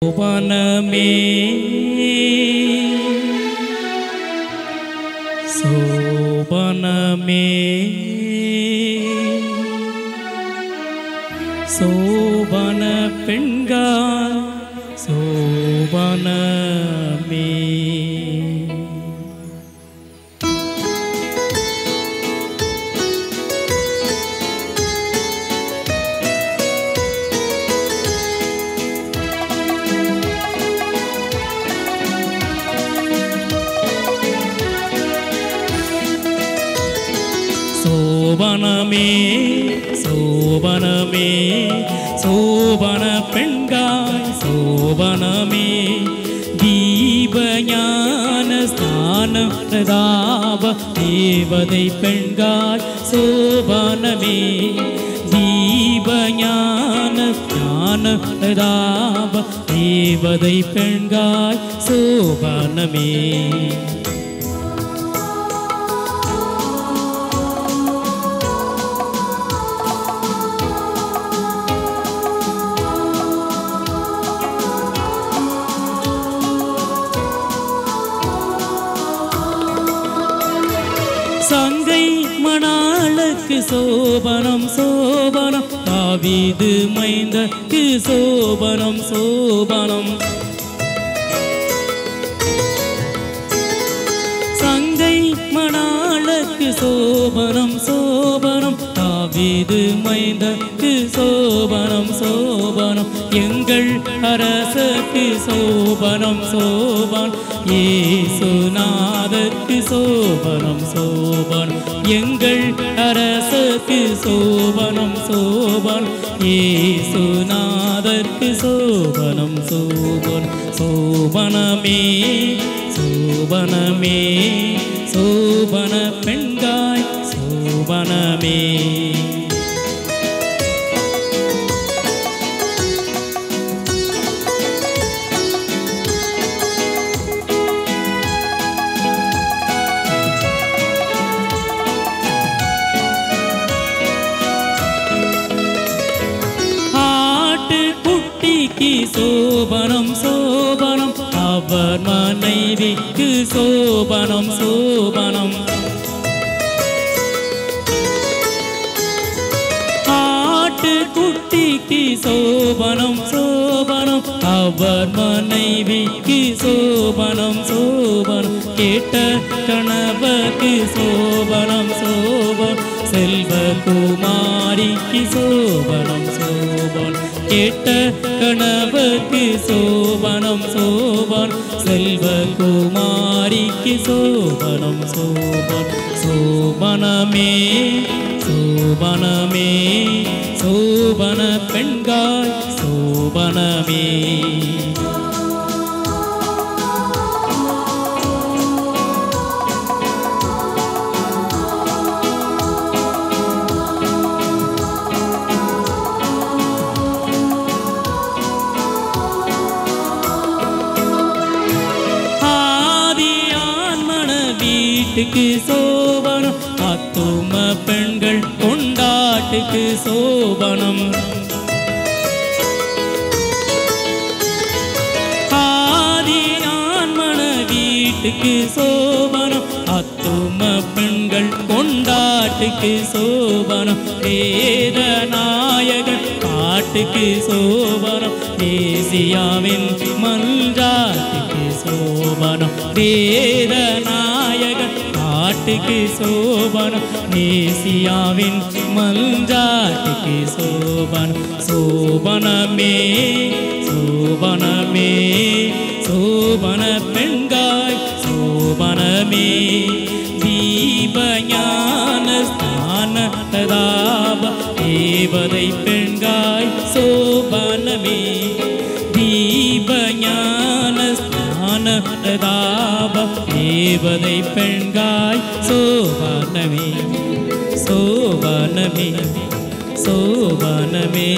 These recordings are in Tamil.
சோபனமே சோபனமே சோபன பெண்கள் சோபனமே சோபனமே சோபனமே சோபன பெண்காய் சோபனமே தீபஞான ஸ்தான பிரதாப தேவதை பெண்காய் சோபனமே தீபஞான ஞான பிரதாப தேவதை பெண்காய் சோபனமே சங்கை மணாளுக்கு சோபனம் சோபனம் தாவீது மைந்தக்கு சோபனம் சோபனம் சங்கை மணாளுக்கு சோபனம் சோபனம் தாவீது மைந்தக்கு சோபனம் சோபனம் எங்கள் அரசக்கு சோபனம் சோபனம் இயேசுநாதருக்கு சோபனம் சோபனம் எங்கள் அரசக்கு சோபனம் சோபனம் இயேசுநாதருக்கு சோபனம் சோபனம் சோபனமே சோபனமே சோபன பெண்காய் சோபனமே சோபனம் சோபனம் அவர் மனைவிக்கு சோபனம் சோபனம் ஆட்டுக்குட்டிக்கு சோபனம் சோபனம் அவர் மனைவிக்கு சோபனம் சோபனம் கேட்ட கணவருக்கு சோபனம் சோபனம் செல்வகுமாரிக்கு சோபனம் சோபனம் கேட்ட கணவருக்கு சோபனம் சோபனம் செல்வகுமாரிக்கு சோபனம் சோபனம் சோபனமே சோபனமே சோபன பெண்காய் சோபனமே வீட்டுக்கு சோபனம் ஆத்தும பெண்கள் கொண்டாட்டுக்கு சோபனம் ஆதியான் மன வீட்டுக்கு சோபனம் ஆத்தும பெண்கள் கொண்டாட்டுக்கு சோபனம் வேதநாயகன் பாட்டுக்கு சோபனம் தேசியாவின் மன்றாட்டுக்கு சோபனம் வேதநாயகன் பாட்டுக்கு சோபனம் நேசியாவின் மன்றாட்டுக்கு சோபனம் சோபனமே சோபனமே சோபன பெண்காய் சோபனமே தீபஞான ஸ்தான பிரதாப தேவதை பெண்காய் சோபனமே தீபஞான ஸ்தான பிரதாப தேவதை பெண்காய் சோபனமே சோபனமே சோபனமே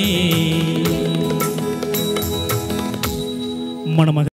மணமக